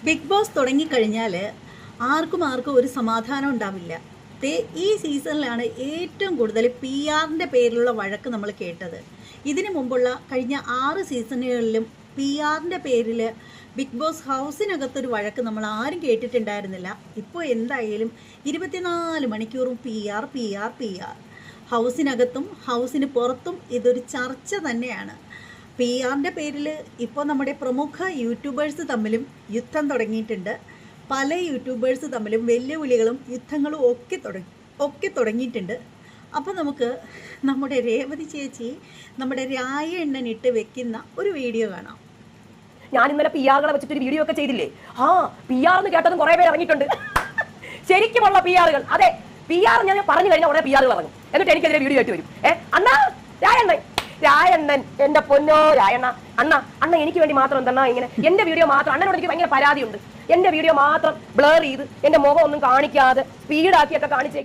Big boss തുടങ്ങിക്കഴിഞ്ഞാൽ ആർക്കും ഒരു സമാധാനം ഉണ്ടാവില്ല. ഈ സീസണിലാണ് ഏറ്റവും കൂടുതൽ PR-ൻ്റെ പേരിലുള്ള വഴക്ക് നമ്മൾ കേട്ടത്. ഇതിനു മുമ്പുള്ള കഴിഞ്ഞ 6 സീസണുകളിലും PR-ൻ്റെ പേരിൽ ബിഗ് ബോസ് ഹൗസിനകത്തൊരു വഴക്ക് നമ്മൾ ആരും കേട്ടിട്ടുണ്ടായിരുന്നില്ല. ഇപ്പോൾ എന്തായാലും 24 മണിക്കൂറും PR. ഹൗസിനകത്തും ഹൗസിന് പുറത്തും ഇതൊരു ചർച്ച തന്നെയാണ്. PR-ൻ്റെ പേരിൽ ഇപ്പോൾ നമ്മുടെ പ്രമുഖ യൂട്യൂബേഴ്സ് തമ്മിലും യുദ്ധം തുടങ്ങിയിട്ടുണ്ട്. പല യൂട്യൂബേഴ്സ് തമ്മിലും വെല്ലുവിളികളും യുദ്ധങ്ങളും ഒക്കെ തുടങ്ങിയിട്ടുണ്ട്. അപ്പോൾ നമുക്ക് നമ്മുടെ രേവതി ചേച്ചി നമ്മുടെ രായണ്ണനിട്ട് വെക്കുന്ന ഒരു വീഡിയോ കാണാം. ഞാൻ ഇന്നലെ PR-കളെ വെച്ചിട്ടൊരു വീഡിയോ ഒക്കെ ചെയ്തില്ലേ? PR എന്ന് കേട്ടതും കുറേ പേര് ഇറങ്ങിയിട്ടുണ്ട്. ശരിക്കുമുള്ള PR-കൾ. അതെ, PR ഞാൻ പറഞ്ഞു കഴിഞ്ഞാൽ ഉടനെ PR-കൾ ഇറങ്ങും. എന്നിട്ട് എനിക്കെതിരെ വീഡിയോ ആയിട്ട് വരും. അണ്ണാ രായണ്ണൻ എന്റെ പൊന്നോ രായണ്ണ, അണ്ണ എനിക്ക് വേണ്ടി മാത്രം എന്താ ഇങ്ങനെ എന്റെ വീഡിയോ മാത്രം, അണ്ണനോട് എനിക്ക് ഭയങ്കര പരാതിയുണ്ട്. എന്റെ വീഡിയോ മാത്രം ബ്ലർ ചെയ്ത് എന്റെ മുഖം ഒന്നും കാണിക്കാതെ സ്പീഡാക്കിയൊക്കെ കാണിച്ച്